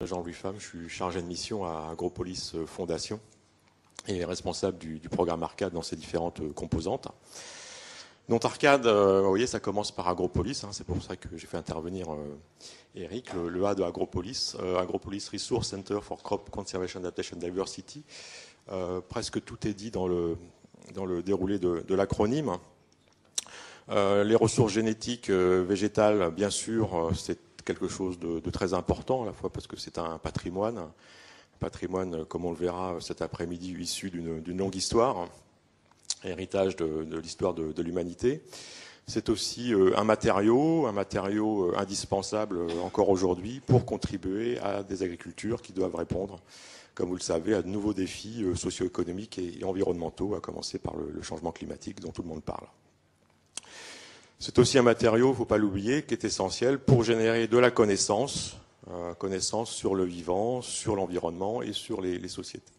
Jean-Louis Femme, je suis chargé de mission à Agropolis Fondation et responsable du programme Arcade dans ses différentes composantes. Donc Arcade, vous voyez, ça commence par Agropolis, c'est pour ça que j'ai fait intervenir Eric, le A de Agropolis, Agropolis Resource Center for Crop Conservation Adaptation Diversity. Presque tout est dit dans le déroulé de l'acronyme. Les ressources génétiques végétales, bien sûr, c'est quelque chose de très important, à la fois parce que c'est un patrimoine, comme on le verra cet après-midi, issu d'une longue histoire, héritage de l'histoire de l'humanité. C'est aussi un matériau indispensable encore aujourd'hui pour contribuer à des agricultures qui doivent répondre, comme vous le savez, à de nouveaux défis socio-économiques et environnementaux, à commencer par le changement climatique dont tout le monde parle. C'est aussi un matériau, il ne faut pas l'oublier, qui est essentiel pour générer de la connaissance, connaissance sur le vivant, sur l'environnement et sur les sociétés.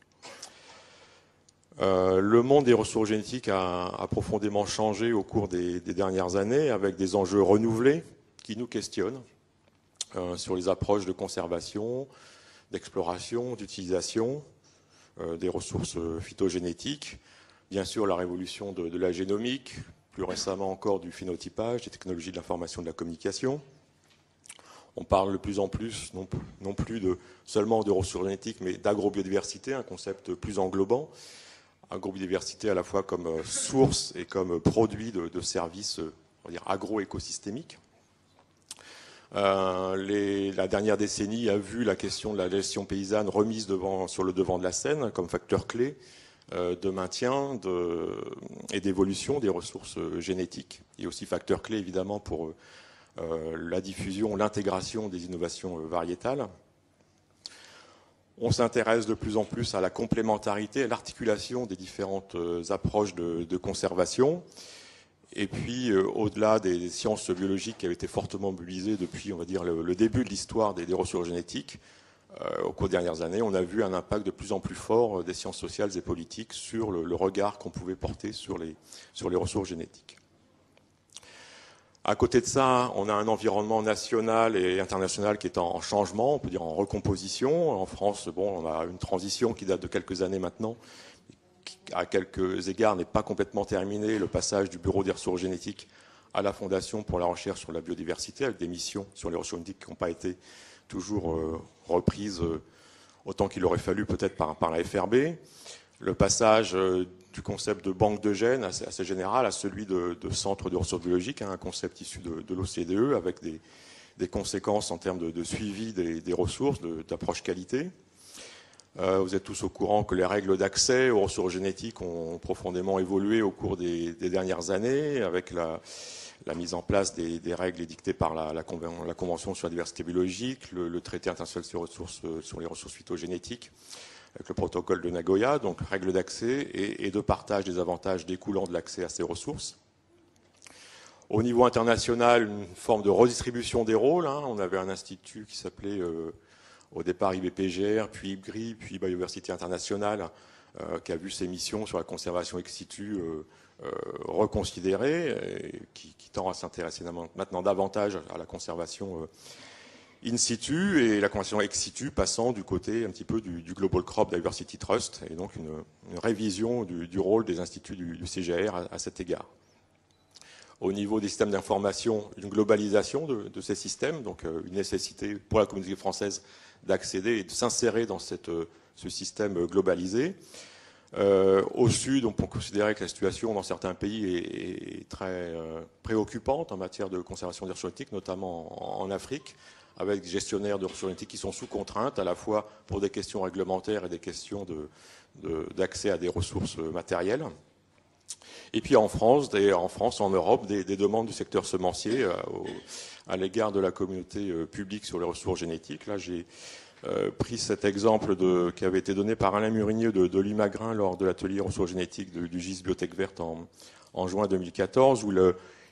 Le monde des ressources génétiques a profondément changé au cours des dernières années, avec des enjeux renouvelés qui nous questionnent sur les approches de conservation, d'exploration, d'utilisation des ressources phytogénétiques. Bien sûr, la révolution de la génomique, plus récemment encore du phénotypage, des technologies de l'information et de la communication. On parle de plus en plus, non plus seulement de ressources génétiques, mais d'agrobiodiversité, un concept plus englobant. Agrobiodiversité à la fois comme source et comme produit de services, on va dire, agro-écosystémiques. La dernière décennie a vu la question de la gestion paysanne remise sur le devant de la scène comme facteur clé de maintien et d'évolution des ressources génétiques, et aussi facteur clé évidemment pour la diffusion, l'intégration des innovations variétales. On s'intéresse de plus en plus à la complémentarité, à l'articulation des différentes approches de conservation, et puis au-delà des sciences biologiques qui avaient été fortement mobilisées depuis, on va dire, le début de l'histoire des ressources génétiques. Au cours des dernières années, on a vu un impact de plus en plus fort des sciences sociales et politiques sur le regard qu'on pouvait porter sur les ressources génétiques. À côté de ça, on a un environnement national et international qui est en changement, on peut dire en recomposition. En France, on a une transition qui date de quelques années maintenant, qui, à quelques égards, n'est pas complètement terminée. Le passage du Bureau des ressources génétiques à la Fondation pour la recherche sur la biodiversité, avec des missions sur les ressources génétiques qui n'ont pas été toujours reprise autant qu'il aurait fallu peut-être par la FRB. Le passage du concept de banque de gènes assez général à celui de centre de ressources biologiques, un concept issu de l'OCDE avec des conséquences en termes de suivi des ressources, d'approche qualité. Vous êtes tous au courant que les règles d'accès aux ressources génétiques ont profondément évolué au cours des dernières années, avec la mise en place des règles édictées par la Convention sur la diversité biologique, le traité international sur les ressources phytogénétiques, avec le protocole de Nagoya, donc règles d'accès et de partage des avantages découlant de l'accès à ces ressources. Au niveau international, une forme de redistribution des rôles. On avait un institut qui s'appelait au départ IBPGR, puis IBGRI, puis Biodiversité Internationale, qui a vu ses missions sur la conservation ex situ reconsidérées, qui tend à s'intéresser maintenant davantage à la conservation in situ, et la conservation ex situ passant du côté un petit peu du Global Crop Diversity Trust, et donc une révision du rôle des instituts du CGR à cet égard. Au niveau des systèmes d'information, une globalisation de ces systèmes, donc une nécessité pour la communauté française d'accéder et de s'insérer dans ce système globalisé. Au sud, on peut considérer que la situation dans certains pays est très préoccupante en matière de conservation des ressources génétiques, notamment en Afrique, avec des gestionnaires de ressources génétiques qui sont sous contrainte, à la fois pour des questions réglementaires et des questions d'accès à des ressources matérielles. Et puis en France, en Europe, des demandes du secteur semencier à l'égard de la communauté publique sur les ressources génétiques. Là, j'ai pris cet exemple qui avait été donné par Alain Murinier de l'Imagrin lors de l'atelier ressources génétiques du GIS Biotech Verte en juin 2014, où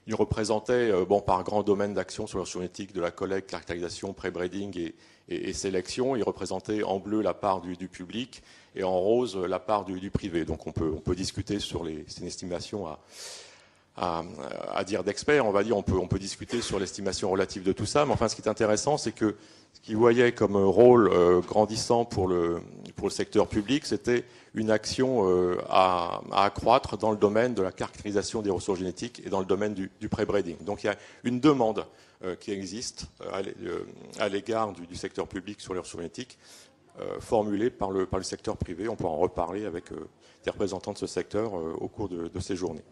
il représentait, par grand domaine d'action sur les ressources génétiques, de la collecte, caractérisation, pré-breeding et sélection, il représentait en bleu la part du public et en rose la part du privé. Donc on peut discuter c'est une estimation à dire d'experts. On va dire, on peut discuter sur l'estimation relative de tout ça, mais enfin, ce qui est intéressant, c'est que ce qu'ils voyaient comme rôle grandissant pour le secteur public, c'était une action à accroître dans le domaine de la caractérisation des ressources génétiques et dans le domaine du pré-breeding. Donc il y a une demande qui existe à l'égard du secteur public sur les ressources génétiques, formulée par le secteur privé. On peut en reparler avec des représentants de ce secteur au cours de ces journées.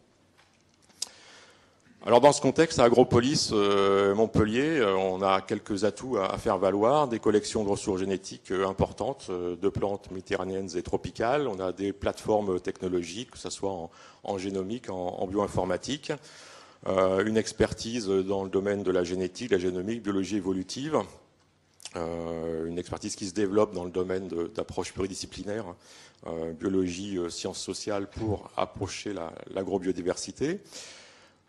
Alors dans ce contexte, à Agropolis Montpellier, on a quelques atouts à faire valoir, des collections de ressources génétiques importantes de plantes méditerranéennes et tropicales. On a des plateformes technologiques, que ce soit en génomique, en bioinformatique, une expertise dans le domaine de la génétique, la génomique, biologie évolutive, une expertise qui se développe dans le domaine d'approches pluridisciplinaires, biologie, sciences sociales pour approcher l'agrobiodiversité.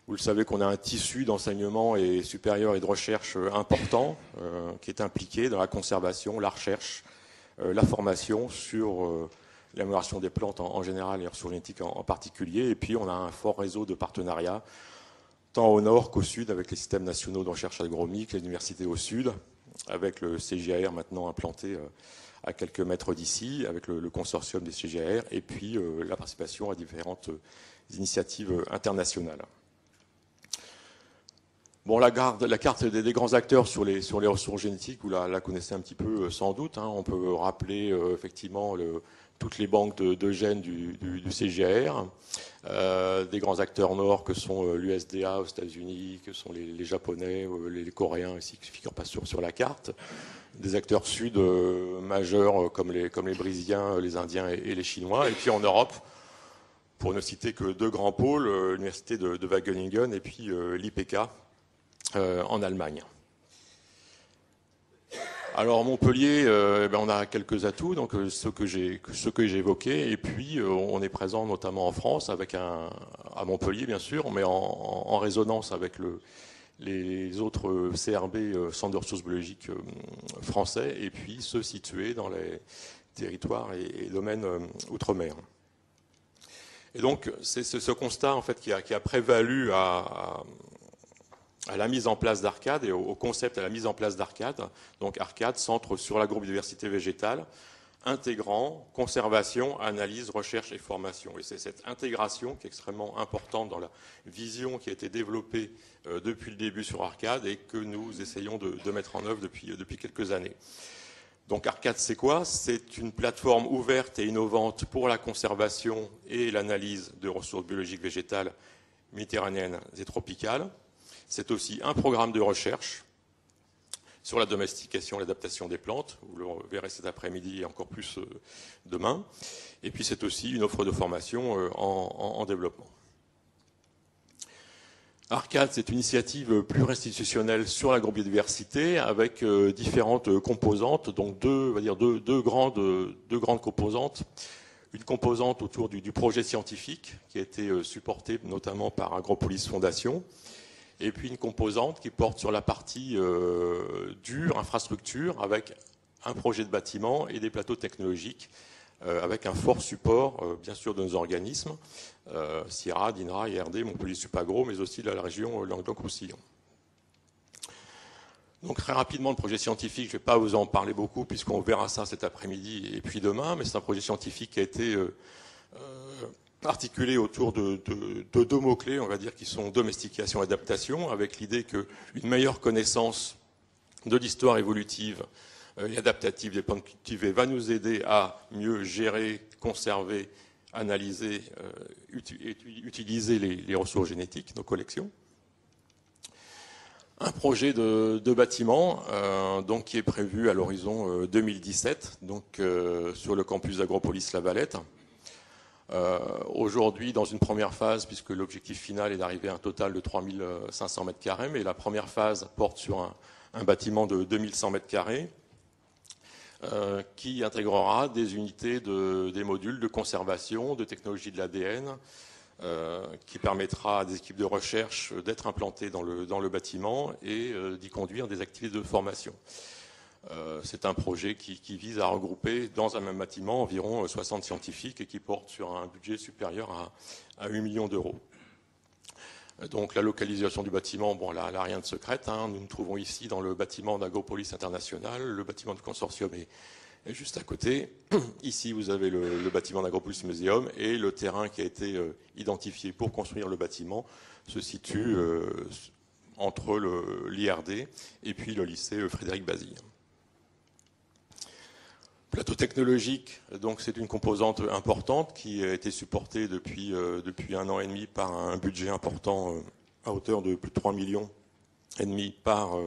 Vous le savez qu'on a un tissu d'enseignement et supérieur et de recherche important qui est impliqué dans la conservation, la recherche, la formation sur l'amélioration des plantes en général et les ressources génétiques en particulier. Et puis on a un fort réseau de partenariats, tant au nord qu'au sud, avec les systèmes nationaux de recherche agronomique, les universités au sud, avec le CGAR maintenant implanté à quelques mètres d'ici, avec le consortium des CGAR, et puis la participation à différentes initiatives internationales. Bon, la carte des grands acteurs sur les ressources génétiques, vous la connaissez un petit peu sans doute. On peut rappeler effectivement toutes les banques de gènes du CGAR, des grands acteurs nord que sont l'USDA aux États-Unis, que sont les Japonais, les Coréens ici qui ne figurent pas sur la carte, des acteurs sud majeurs comme les Brésiliens, les Indiens et les Chinois, et puis en Europe, pour ne citer que deux grands pôles, l'université de Wageningen et puis l'IPK, en Allemagne. Alors Montpellier, on a quelques atouts, donc ceux que j'ai évoqués, et puis on est présent notamment en France, à Montpellier bien sûr, mais en résonance avec les autres CRB, centres de ressources biologiques français, et puis ceux situés dans les territoires et domaines outre-mer. Et donc c'est ce constat en fait qui a prévalu à la mise en place d'Arcade et au concept à la mise en place d'Arcade. Donc Arcade, centre sur l'agrobiodiversité végétale, intégrant conservation, analyse, recherche et formation. Et c'est cette intégration qui est extrêmement importante dans la vision qui a été développée depuis le début sur Arcade et que nous essayons de mettre en œuvre depuis quelques années. Donc Arcade, c'est quoi? C'est une plateforme ouverte et innovante pour la conservation et l'analyse de ressources biologiques végétales méditerranéennes et tropicales. C'est aussi un programme de recherche sur la domestication et l'adaptation des plantes. Vous le verrez cet après-midi et encore plus demain. Et puis c'est aussi une offre de formation en développement. Arcade, c'est une initiative plurinstitutionnelle sur l'agrobiodiversité avec différentes composantes, donc deux grandes composantes. Une composante autour du projet scientifique qui a été supporté notamment par Agropolis Fondation. Et puis une composante qui porte sur la partie dure, infrastructure, avec un projet de bâtiment et des plateaux technologiques, avec un fort support, bien sûr, de nos organismes, CIRAD, INRA, IRD, Montpellier Supagro, mais aussi de la région Languedoc-Roussillon. Donc très rapidement, le projet scientifique, je ne vais pas vous en parler beaucoup, puisqu'on verra ça cet après-midi et puis demain, mais c'est un projet scientifique qui a été articulé autour de deux mots-clés, on va dire, qui sont domestication et adaptation, avec l'idée qu'une meilleure connaissance de l'histoire évolutive et adaptative des plantes cultivées va nous aider à mieux gérer, conserver, analyser, utiliser les ressources génétiques, nos collections. Un projet de bâtiment donc, qui est prévu à l'horizon 2017, donc, sur le campus d'Agropolis La Valette. Aujourd'hui, dans une première phase, puisque l'objectif final est d'arriver à un total de 3500 m², mais la première phase porte sur un bâtiment de 2100 m², qui intégrera des unités, des modules de conservation, de technologie de l'ADN, qui permettra à des équipes de recherche d'être implantées dans le bâtiment et d'y conduire des activités de formation. C'est un projet qui vise à regrouper dans un même bâtiment environ 60 scientifiques et qui porte sur un budget supérieur à 8 millions d'euros. Donc la localisation du bâtiment, bon là rien de secret, hein. Nous nous trouvons ici dans le bâtiment d'Agropolis International, le bâtiment du consortium est juste à côté. Ici vous avez le bâtiment d'Agropolis Museum et le terrain qui a été identifié pour construire le bâtiment se situe entre l'IRD et puis le lycée Frédéric Bazille. Plateau technologique, donc c'est une composante importante qui a été supportée depuis 1 an et demi par un budget important à hauteur de plus de 3,5 millions par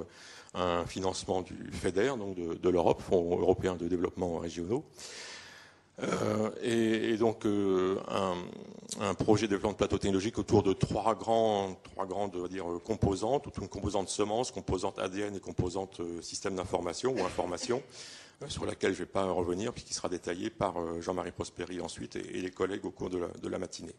un financement du FEDER, donc de l'Europe, Fonds européen de développement régionaux. Et donc un projet de développement de plateau technologique autour de trois grandes composantes, une composante semence, composante ADN et composante système d'information ou information, sur laquelle je ne vais pas revenir, puis qui sera détaillée par Jean-Marie Prosperi ensuite et les collègues au cours de la matinée.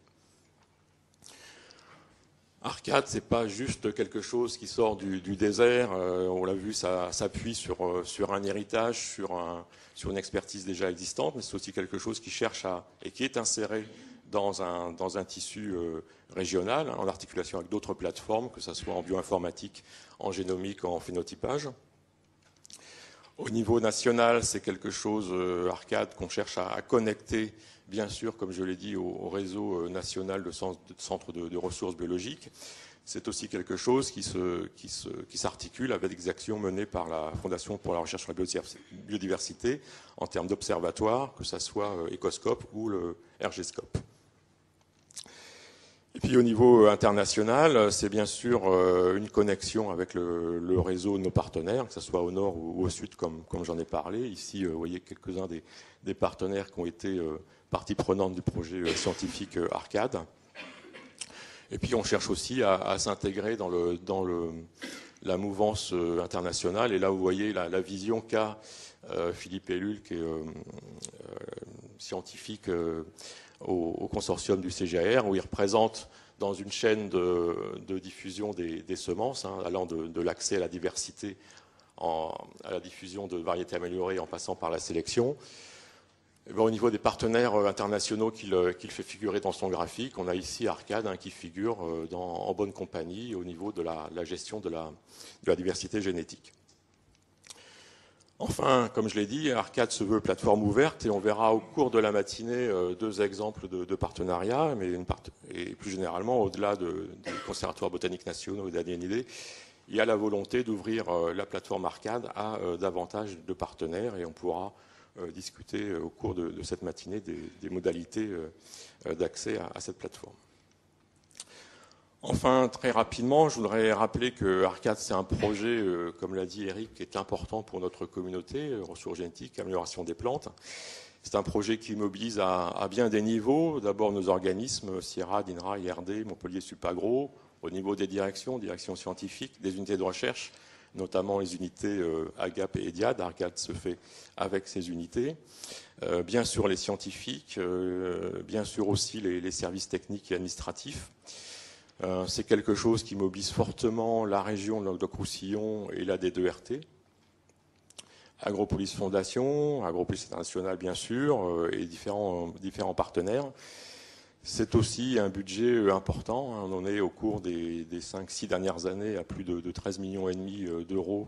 Arcade, c'est pas juste quelque chose qui sort du désert. On l'a vu, ça s'appuie sur un héritage, sur une expertise déjà existante, mais c'est aussi quelque chose qui cherche et qui est inséré dans un tissu régional, en articulation avec d'autres plateformes, que ce soit en bioinformatique, en génomique, en phénotypage. Au niveau national, c'est quelque chose, Arcade, qu'on cherche à connecter, bien sûr, comme je l'ai dit, au réseau national de centres de ressources biologiques. C'est aussi quelque chose qui s'articule avec des actions menées par la Fondation pour la recherche sur la biodiversité en termes d'observatoires, que ce soit Ecoscope ou le RGScope. Et puis au niveau international, c'est bien sûr une connexion avec le réseau de nos partenaires, que ce soit au nord ou au sud, comme j'en ai parlé. Ici, vous voyez quelques-uns des partenaires qui ont été partie prenante du projet scientifique Arcade. Et puis on cherche aussi à s'intégrer dans la mouvance internationale. Et là, vous voyez la vision qu'a Philippe Ellul, qui est scientifique au consortium du CGAR, où il représente dans une chaîne de diffusion des semences, allant de l'accès à la diversité à la diffusion de variétés améliorées en passant par la sélection. Et bien, au niveau des partenaires internationaux qu'il fait figurer dans son graphique, on a ici Arcade qui figure en bonne compagnie au niveau de la gestion de la diversité génétique. Enfin, comme je l'ai dit, Arcade se veut plateforme ouverte et on verra au cours de la matinée deux exemples de partenariats, et plus généralement, au-delà des conservatoires botaniques nationaux et d'ADNID, il y a la volonté d'ouvrir la plateforme Arcade à davantage de partenaires et on pourra discuter au cours de cette matinée des modalités d'accès à cette plateforme. Enfin, très rapidement, je voudrais rappeler que Arcade, c'est un projet, comme l'a dit Eric, qui est important pour notre communauté, ressources génétiques, amélioration des plantes. C'est un projet qui mobilise à bien des niveaux. D'abord nos organismes, Sierra, DINRA, IRD, Montpellier, Supagro, au niveau des directions scientifiques, des unités de recherche, notamment les unités AGAP et EDIAD. Arcade se fait avec ces unités. Bien sûr les scientifiques, bien sûr aussi les services techniques et administratifs. C'est quelque chose qui mobilise fortement la région de Languedoc-Roussillon et la D2RT. Agropolis Fondation, Agropolis International bien sûr, et différents partenaires. C'est aussi un budget important. On en est au cours des 5-6 dernières années à plus de 13,5 millions d'euros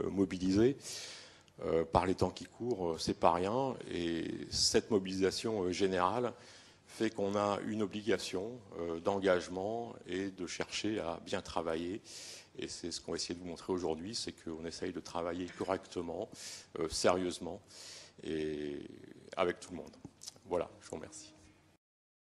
mobilisés. Par les temps qui courent, c'est pas rien. Et cette mobilisation générale fait qu'on a une obligation d'engagement et de chercher à bien travailler. Et c'est ce qu'on va essayer de vous montrer aujourd'hui, c'est qu'on essaye de travailler correctement, sérieusement et avec tout le monde. Voilà, je vous remercie.